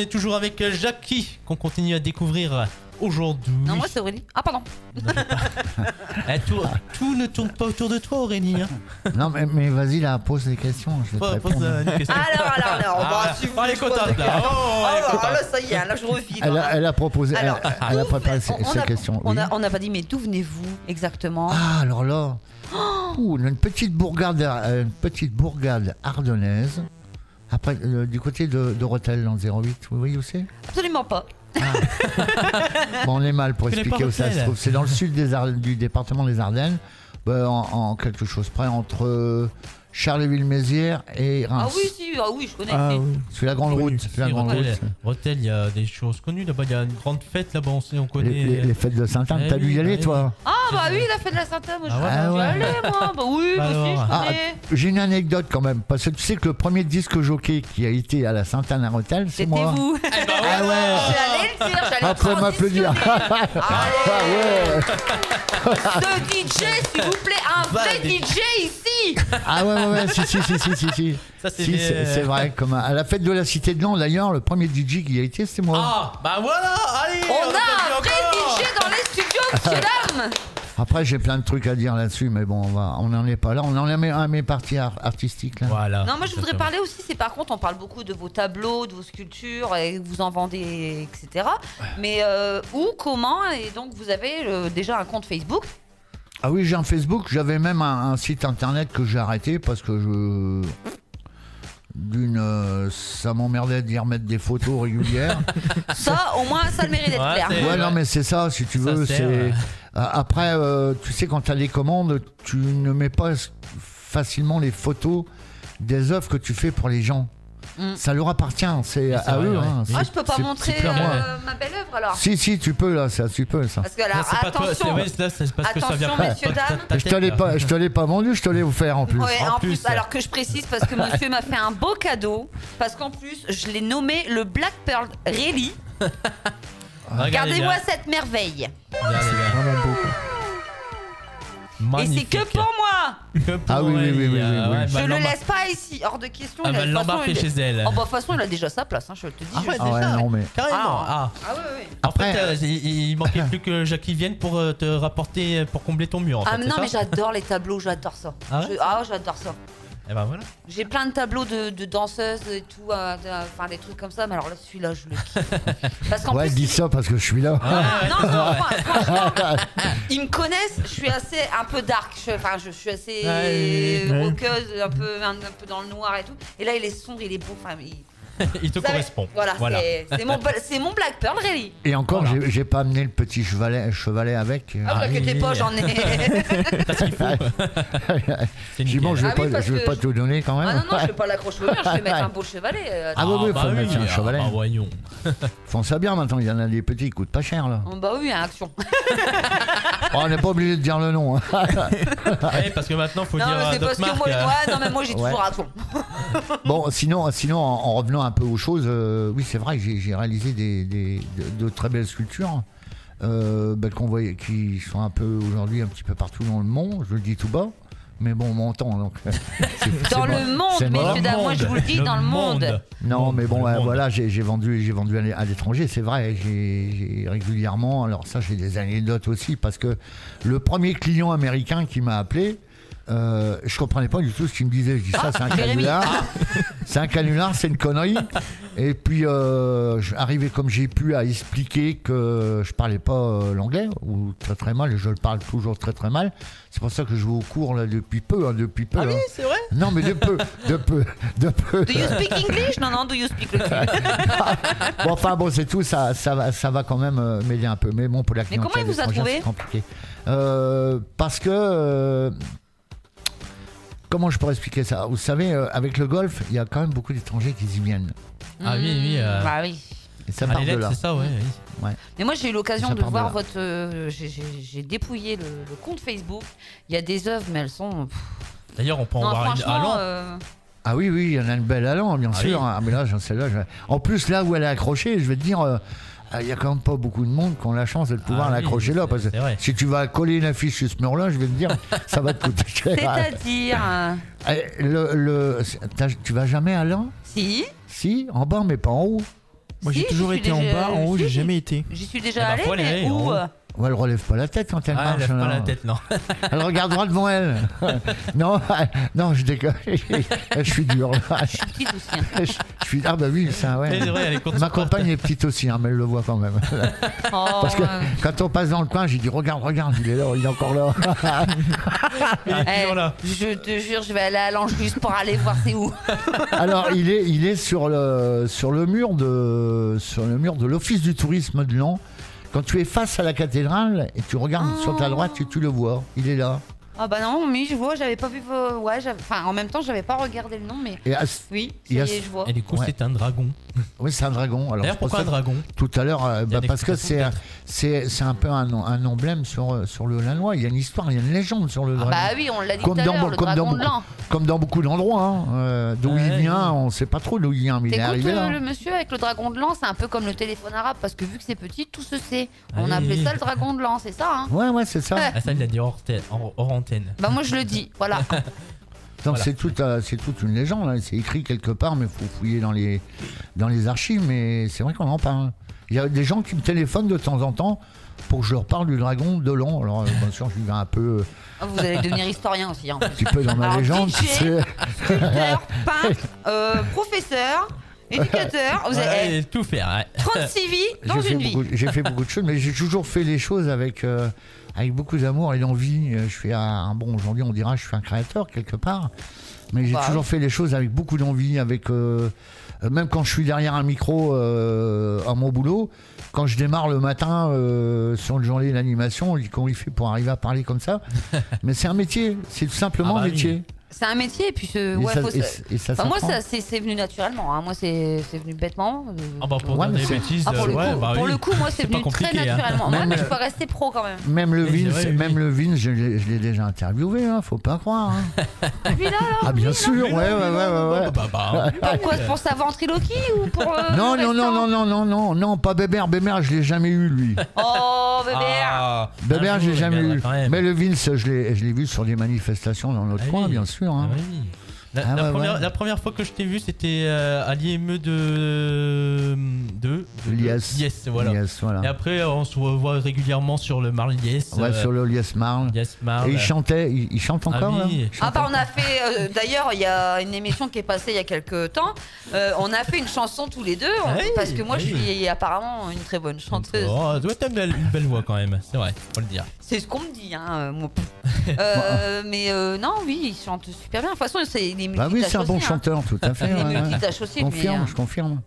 est toujours avec Jackie, qu'on continue à découvrir aujourd'hui. Non, moi c'est Aurélie. Ah, pardon. Tout ne tourne pas autour de toi, Aurélie. Hein. Non, mais vas-y, là, pose des questions. Je vais te Pose répondre. une question. Alors. Bah, si vous elle est contente là. Oh, elle est contente. là, ça y est, là je refile. Elle a proposé, Alors, elle a préparé ses questions. On oui. n'a pas dit, mais d'où venez-vous exactement? Ah, alors là, on a une petite bourgade ardennaise, après, du côté de Rethel, dans le 08. Vous voyez où c'est? Absolument pas. Bon, on est mal pour Tu connais expliquer pas où ça se Rethel? trouve. C'est dans le sud du département des Ardennes, en quelque chose près entre Charleville-Mézières et Reims. Ah oui, je connais. Ah oui, c'est la grande route. C'est la Si, grande route. Rethel, il y a des choses connues là-bas. Il y a une grande fête là-bas, on connaît. Les fêtes de Sainte-Anne, t'as dû y aller, toi? Ah bah oui, la fête de la Sainte-Anne, moi je Ah ouais. suis allée, moi. Bah oui, Bah moi aussi, alors. je Ah, connais. j'ai une anecdote quand même, parce que tu sais que le premier disque jockey qui a été à la Sainte-Anne à Rethel, c'est C'était moi. vous. Ah ouais. J'allais le dire, j'allais Après m'applaudir. Allez. Ah ouais. Ce DJ, s'il vous plaît, un vrai DJ ici. Ah ouais, si. Ça, c'est Si, des- c'est vrai, comme à la fête de la Cité de Lan, d'ailleurs, le premier DJ qui y a été, c'était moi. Ah, bah voilà, allez. On a un applaudit vrai encore. DJ dans les studios, monsieur dames. Après, j'ai plein de trucs à dire là-dessus, mais bon, on n'en est pas là. On en est à mes parties artistiques là. Voilà. Non, moi je voudrais Exactement. parler aussi, c'est par contre, on parle beaucoup de vos tableaux, de vos sculptures, et que vous en vendez, etc. Mais où, comment, et donc vous avez déjà un compte Facebook. Ah oui, j'ai un Facebook, j'avais même un site internet que j'ai arrêté parce que ça m'emmerdait d'y remettre des photos régulières. Ça, au moins, ça a le mérite d'être Ouais, clair. c'est- Ouais, non, mais c'est ça, si tu veux. Ça sert, Après, tu sais, quand tu as les commandes, tu ne mets pas facilement les photos des œuvres que tu fais pour les gens. Mm. Ça leur appartient, c'est Oui, à c'est vrai, eux. ouais. Hein. Ah, je peux pas C'est- montrer c'est plus à moi. ma belle œuvre alors. Si, tu peux, là, tu peux, ça. Parce que Non, alors, c'est pas toi, attention. c'est parce que ça vient Attention, pas- messieurs, pas de dames. ta Je tête, te là. l'ai pas vendu, je te l'ai offert en plus. Ouais, En en plus, plus, alors que je précise parce que monsieur m'a fait un beau cadeau, parce qu'en plus, je l'ai nommé le Black Pearl Rally. Regardez Gardez-moi bien. cette merveille. Regardez bien. Vraiment beau. Et c'est Magnifique. que pour moi. Que pour Ah oui, oui, Aurélie, oui, ouais, oui. elle Je va le l'embar- laisse pas ici, hors de question. Elle va De toute façon, l'embarquer il- chez elle. Oh bah de toute façon, il a déjà sa place, je te dis. Ah ouais, Ah ouais, déjà, non, mais. carrément. Ah. Ah. Ah oui. Après, Après, il manquait plus que Jackie vienne pour te rapporter, pour combler ton mur. En Ah fait, mais c'est non, ça mais j'adore les tableaux, j'adore ça. Ah ouais J'adore ça. Et ben voilà. J'ai plein de tableaux de danseuses et tout, enfin des trucs comme ça, mais alors là, celui-là, je le kiffe. Parce qu'en Ouais, plus, dis ça parce que je suis là. non, franchement, ils me connaissent, je suis assez un peu dark, je suis assez Ouais. rockeuse, un peu dans le noir et tout. Et là, il est sombre, il est beau, enfin, Il te vous savez, correspond. Voilà, c'est mon Black Pearl Rally. Et encore, Voilà. j'ai pas amené le petit chevalet avec. Ah, vous inquiétez pas, j'en ai. T'as ce qu'il faut. C'est J'ai dit, bon, nickel. je vais, Ah oui, parce je vais que pas te donner quand même. Ah non, je vais pas l'accrocher au mur, je vais mettre un beau chevalet. Ah oui, oui, faut mettre un chevalet. Bah voyons. Font ça bien maintenant, il y en a des petits qui coûtent pas cher là. Oh, bah oui, action. Oh, on n'est pas obligé de dire le nom. Hein. Ouais, parce que maintenant, faut Non, dire mais c'est parce d'autres que moi, marques. ouais, non, mais moi j'ai Ouais. toujours action. Bon, sinon en revenant un peu aux choses, oui, c'est vrai que j'ai réalisé de très belles sculptures qu'on voit, qui sont un peu aujourd'hui un petit peu partout dans le monde. Je le dis tout bas, mais bon, on m'entend donc. Dans le monde, messieurs, dames, moi je vous le dis, dans le monde. Non, mais bon, Le monde. voilà, j'ai vendu à l'étranger, c'est vrai. J'ai régulièrement, alors ça, j'ai des anecdotes aussi, parce que le premier client américain qui m'a appelé, je comprenais pas du tout ce qu'il me disait. Je dis ça, c'est un Jérémy. canular. C'est un canular, c'est une connerie. Et puis, arrivé comme j'ai pu à expliquer que je parlais pas l'anglais, ou très très mal, et je le parle toujours très très mal. C'est pour ça que je vais au cours là depuis peu. Ah oui, c'est vrai. Non, mais de peu. Do you speak English? Non, do you speak le cul? Bon, enfin bon, c'est tout, ça va quand même m'aider un peu. Mais bon, pour la Mais comment clientèle il vous a étrangère, trouvé c'est compliqué. Parce que comment je pourrais expliquer ça? Vous savez, avec le golf, il y a quand même beaucoup d'étrangers qui y viennent. Ah oui. Bah oui. Et ça Ah, part les de lettres, là. c'est ça, ouais. oui. Mais moi j'ai eu l'occasion Ça de part de voir là. votre. J'ai dépouillé le compte Facebook. Il y a des œuvres, mais elles sont. D'ailleurs, on peut en Non, voir une à franchement. Lens. Ah oui, il y en a une belle allant, bien Ah sûr. oui. Ah, mais là, celle-là, en plus, là où elle est accrochée, je vais te dire, il y a quand même pas beaucoup de monde qui ont la chance de pouvoir Ah oui, l'accrocher là. Parce c'est que vrai. si tu vas coller une affiche sur ce mur-là, je vais te dire, ça va te coûter cher. C'est-à-dire. Tu vas jamais à Lens? Si. Si, en bas, mais pas en haut. Moi, j'ai Si, toujours j'y suis été en déjà- bas, en haut, si, j'ai si. jamais été. J'y suis déjà Eh ben, allée, faut aller mais en où haut. Ouais, elle relève pas la tête quand elle Ah, marche. lève pas là. la tête, non. Elle regarde droit devant elle. Non, non, je déconne. Je suis dur. Là. Je suis petite aussi. Hein. Je suis ah bah oui, ça Mais c'est ouais. vrai, elle est contente. Ma compagne est petite aussi, hein, mais elle le voit quand même. Oh, Parce que ouais. quand on passe dans le coin, j'ai dit regarde, il est là, il est encore là. Elle est Eh, toujours là. je te jure, je vais aller à l'Ange pour aller voir c'est où. Alors il est sur le mur de l'office du tourisme de Lens. Quand tu es face à la cathédrale et tu regardes sur ta droite, tu le vois. Il est là. Ah bah non, mais je vois, j'avais pas vu vos... Ouais, enfin, en même temps, j'avais pas regardé le nom, mais... Et Oui, il y a- ça y est, je vois. Et du coup, Ouais. c'est un dragon. oui, c'est un dragon. Alors D'ailleurs, c'est pour pourquoi ça un que dragon? tout à l'heure, Il y a une parce que explication, c'est un peu un emblème sur le Lannoy. Il y a une histoire, il y a une légende sur le dragon. Bah oui, on l'a dit Comme tout à dans- l'heure, le comme dragon dans de l'an. Comme dans beaucoup d'endroits, hein. D'où Ouais, il vient, oui. on sait pas trop d'où il vient, mais il est T'écoutes arrivé là. le monsieur avec le dragon de l'an, c'est un peu comme le téléphone arabe, parce que vu que c'est petit, tout se sait. On Ah a oui, appelé oui. ça le dragon de l'an, c'est ça, hein. Ouais, c'est ça. Ouais. Ah, ça, il l'a dit hors antenne. Bah moi je le dis, voilà. Donc Voilà. c'est toute une légende, hein. C'est écrit quelque part, mais il faut fouiller dans les archives, mais c'est vrai qu'on en parle. Il y a des gens qui me téléphonent de temps en temps pour que je leur parle du dragon de Lens. Alors bien sûr, je vais un peu, Vous allez devenir historien aussi, hein. un petit peu dans ma Alors, légende. DJ, tu sais. sculpteur, peintre, professeur, éducateur, vous avez Ouais, tout faire. Ouais. 36 vies dans J'ai fait une vie. j'ai fait beaucoup de choses, mais j'ai toujours fait les choses avec beaucoup d'amour et d'envie. Je fais bon, aujourd'hui on dira je suis un créateur quelque part, mais j'ai Bah, toujours fait les choses avec beaucoup d'envie, avec même quand je suis derrière un micro à mon boulot, quand je démarre le matin sur une journée d'animation, on dit comment il fait pour arriver à parler comme ça. Mais c'est un métier, c'est tout simplement Ah bah un métier. C'est un métier et puis Et ouais, ça- faut et- se- et ça Enfin, moi s'apprend. ça c'est venu naturellement, hein. Moi c'est venu bêtement. Ah bah pour Ouais, dire mais des c'est- bêtises, Ah, pour le ouais, coup, bah pour oui. le coup, moi c'est pas venu très compliqué, hein. naturellement. Ouais, Même- mais je peux rester pro quand même. Même le Oui, Vince, c'est vrai, même oui. le Vince, je l'ai déjà interviewé, hein, faut pas croire. Hein. Lui là, Ah bien sûr, ouais. pourquoi pour sa ventriloquie ou pour Non, le non, non, restant non, non, non, non, non, pas Bébert. Bébert, je l'ai jamais eu, lui. Oh bébé. Ah, Bébert, un j'ai jour, il jamais viendra eu. quand même. Mais le Vince, je l'ai vu sur des manifestations dans notre Ah coin, oui. bien sûr. Hein. Ah oui. Ah ouais. La première fois que je t'ai vu, c'était à l'IME de Lies. Lies, voilà. Yes, voilà. Et après, on se revoit régulièrement sur le Marl Lies. Ouais, sur le Lies Marl. Lies Marl. Et il chantait, il chante encore Ah oui. là. Il Ah chante bah on a fait d'ailleurs il y a une émission qui est passée il y a quelques temps. On a fait une chanson tous les deux Ah oui, parce que moi je oui. suis apparemment une très bonne chanteuse. Oh, toi, t'as une belle voix quand même, c'est vrai, faut le dire. C'est ce qu'on me dit hein. Moi. Mais non oui il chante super bien. De toute façon c'est des Bah oui, c'est un bon multitâches aussi, hein. chanteur, tout à fait. Il est ouais, ouais. multitâche aussi, Je confirme, mais, je confirme.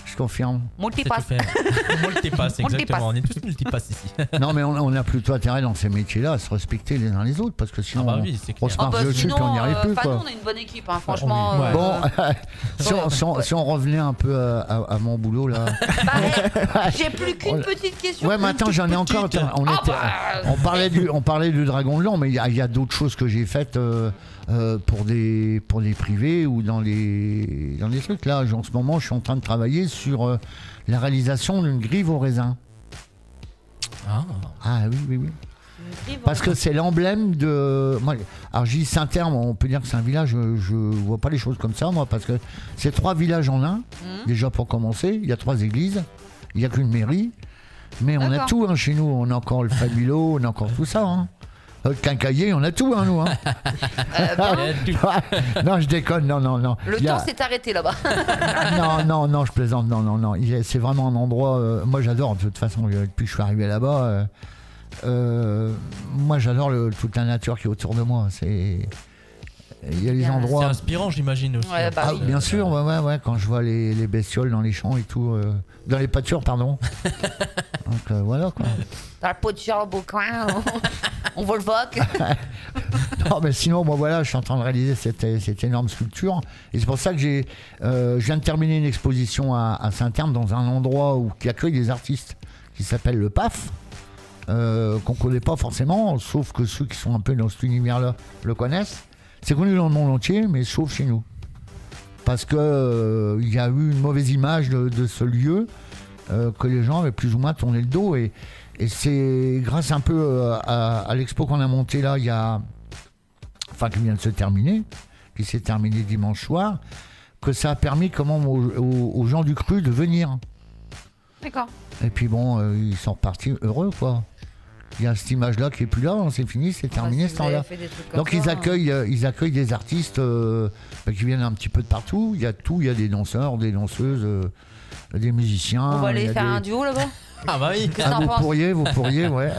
Je confirme. multipasse. C'est tout fait. Multipasse, Multipasse. exactement. On est tous multipasse ici. Non, mais on a plutôt intérêt dans ces métiers-là à se respecter les uns les autres parce que Ah sinon bah oui, c'est on clair. se Ah marche bah dessus puis on n'y arrive plus. nous Quoi. on est une bonne équipe hein, franchement. oui. Ouais. Bon, si on revenait un peu à mon boulot là. Bah, j'ai plus qu'une petite question. Ouais, mais attends, j'en ai encore. petite. Ah On parlait du Dragon de Lens, mais il y a d'autres choses que j'ai faites pour des privés ou dans les trucs. Là, en ce moment, je suis en train de travailler sur la réalisation d'une grive au raisin. Ah. Ah oui. Parce que c'est l'emblème de. Moi, alors, je dis Saint-Terme, on peut dire que c'est un village, je vois pas les choses comme ça, moi, parce que c'est 3 villages en un. Déjà pour commencer, il y a 3 églises, il n'y a qu'une mairie, mais on a D'accord. tout hein, chez nous. On a encore le Fabulot, on a encore tout ça. Hein. Le quincailler, on a tout, hein, nous. Hein. Non, je déconne, non. Le Il y a- temps s'est arrêté là-bas. non, je plaisante, non. C'est vraiment un endroit. Moi, j'adore, de toute façon, depuis que je suis arrivé là-bas. Moi, j'adore toute la nature qui est autour de moi. Il y a les Bien, C'est endroits. inspirant, j'imagine aussi. Ouais, bah Ah, oui. bien sûr, ouais, quand je vois les bestioles dans les champs et tout, dans les pâtures, pardon. Donc voilà quoi. Dans la poture au beau coin, on voit le voc. Non, mais sinon, moi voilà, je suis en train de réaliser cette énorme sculpture. Et c'est pour ça que je viens de terminer une exposition à Saint-Terme dans un endroit qui accueille des artistes qui s'appelle le PAF. Qu'on connaît pas forcément, sauf que ceux qui sont un peu dans cet univers-là le connaissent. C'est connu dans le monde entier, mais sauf chez nous. Parce que il y a eu une mauvaise image de ce lieu, que les gens avaient plus ou moins tourné le dos. Et c'est grâce un peu à l'expo qu'on a montée là, qui vient de se terminer, qui s'est terminée dimanche soir, que ça a permis aux gens du cru de venir. D'accord. Et puis bon, ils sont repartis heureux, quoi. Il y a cette image-là qui est plus là, hein, c'est fini, c'est terminé ce temps-là. Donc ils accueillent des artistes qui viennent un petit peu de partout. Il y a tout, il y a des danseurs, des danseuses, des musiciens. On va aller faire un duo là-bas. Ah bah oui. Qu'est-ce que t'en penses ? Vous pourriez, ouais.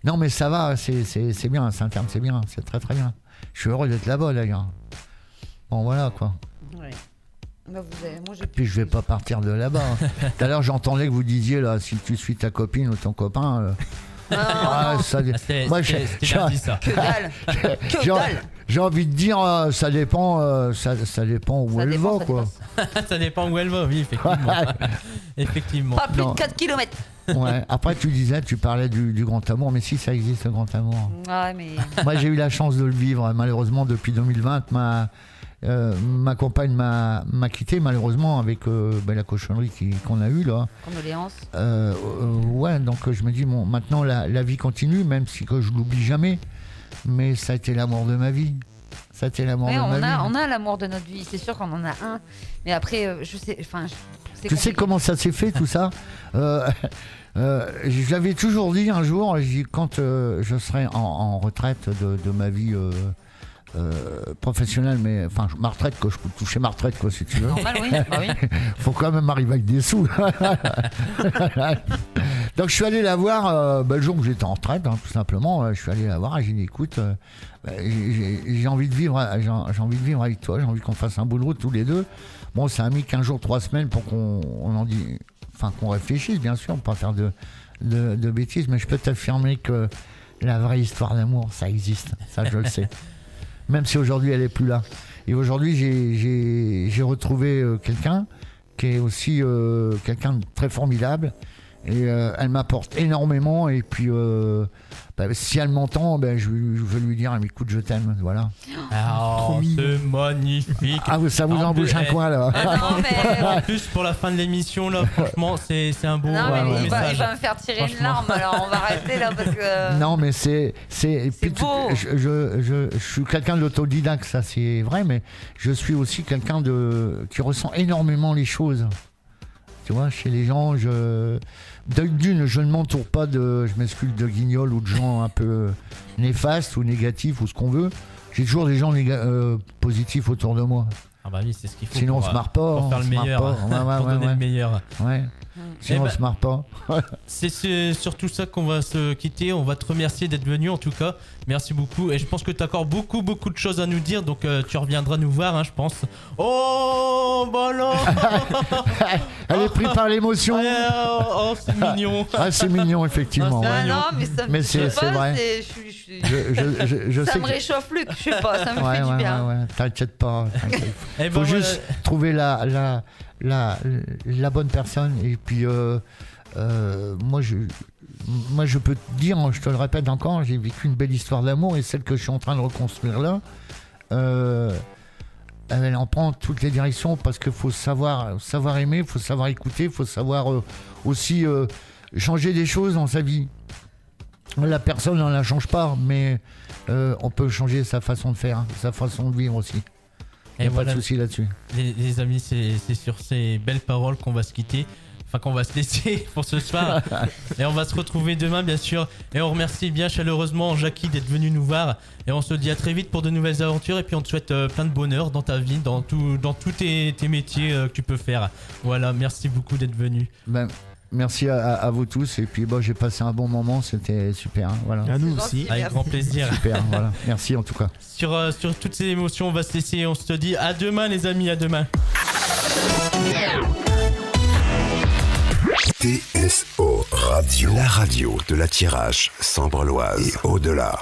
Non mais ça va, c'est bien, Saint-Terme, c'est bien, c'est très très bien. Je suis heureux d'être là-bas d'ailleurs. Bon voilà quoi. Ouais. Bah, Puis je vais pas partir de là-bas. Tout à l'heure j'entendais que vous disiez là, si tu suis ta copine ou ton copain. C'était lundi, ça. Que dalle. Que dalle. J'ai envie de dire, ça dépend, ça dépend où elle va, quoi. Ça dépend où elle va, oui, effectivement. Effectivement. Pas plus de 4 km. Ouais. Après, tu parlais du grand amour, mais si ça existe, le grand amour. Ouais, mais... Moi, j'ai eu la chance de le vivre. Malheureusement, depuis 2020, ma compagne m'a quitté, malheureusement, avec la cochonnerie qu'on a eue, là. Condoléances. Ouais, donc je me dis, bon, maintenant, la vie continue, même si que je l'oublie jamais. Mais ça a été l'amour de ma vie. Ça a été l'amour de ma vie. On a l'amour de notre vie, c'est sûr qu'on en a un. Mais après, je sais... Tu sais comment ça s'est fait tout ça J'avais toujours dit un jour, quand je serai en retraite de ma vie professionnelle, mais enfin ma retraite, que je peux toucher ma retraite, quoi, si tu veux. Normal, oui. Bah oui. Faut quand même arriver avec des sous. Donc je suis allé la voir le jour où j'étais en retraite, hein, tout simplement. Je suis allé la voir et j'ai dit écoute, j'ai envie de vivre, j'ai envie de vivre avec toi, j'ai envie qu'on fasse un bout de route tous les deux. Bon, ça a mis 15 jours, 3 semaines pour qu'on réfléchisse, bien sûr, pour pas faire de bêtises, mais je peux t'affirmer que la vraie histoire d'amour, ça existe, ça je le sais. Même si aujourd'hui elle est plus là. Et aujourd'hui j'ai retrouvé quelqu'un qui est aussi quelqu'un de très formidable. Et elle m'apporte énormément. Et puis si elle m'entend, je veux lui dire écoute, je t'aime, voilà. Oh, c'est magnifique. Ah, ça vous embouche un coin là. Non, mais... En plus pour la fin de l'émission là, franchement c'est un beau il message. va me faire tirer une larme, alors on va rester là parce que... Non mais c'est beau. Je suis quelqu'un d'autodidacte, ça c'est vrai, mais je suis aussi quelqu'un qui ressent énormément les choses. Tu vois, chez les gens, je ne m'entoure pas je m'excuse, de guignols ou de gens un peu néfastes ou négatifs ou ce qu'on veut. J'ai toujours des gens positifs autour de moi. Ah bah oui, c'est ce qu'il faut. Sinon on se marre pas. Pour faire le meilleur. Pour donner le meilleur. Ouais. Sinon on se marre pas. C'est surtout ça qu'on va se quitter. On va te remercier d'être venu en tout cas. Merci beaucoup. Et je pense que tu as encore beaucoup de choses à nous dire. Donc tu reviendras nous voir, hein, je pense. Oh, bah là. Elle est prise par l'émotion. Oh, c'est mignon. Ah, c'est mignon, effectivement. Ah, non, mais c'est vrai. Ça me réchauffe, Luc. Je sais pas, ça me fait du bien. Ouais. T'inquiète pas. Faut juste trouver la bonne personne. Et puis moi je peux te dire, je te le répète encore, j'ai vécu une belle histoire d'amour, et celle que je suis en train de reconstruire là, elle en prend toutes les directions, parce qu'il faut savoir aimer, il faut savoir écouter, il faut savoir aussi changer des choses dans sa vie. La personne on la change pas, mais on peut changer sa façon de faire, sa façon de vivre aussi. Il n'y a pas de souci là-dessus. Les amis, c'est sur ces belles paroles qu'on va se quitter. Enfin, qu'on va se laisser pour ce soir. Et on va se retrouver demain, bien sûr. Et on remercie bien chaleureusement Jackie d'être venu nous voir. Et on se dit à très vite pour de nouvelles aventures. Et puis on te souhaite plein de bonheur dans ta vie, dans tous tes métiers que tu peux faire. Voilà, merci beaucoup d'être venu. Merci à vous tous. Et puis j'ai passé un bon moment, c'était super. Hein, voilà. À nous aussi, avec grand plaisir. Super, voilà. Merci en tout cas. Sur toutes ces émotions, on va se laisser. On se dit à demain, les amis, à demain. TSO Radio, la radio de la Thiérache, Sambre-Loise et au-delà.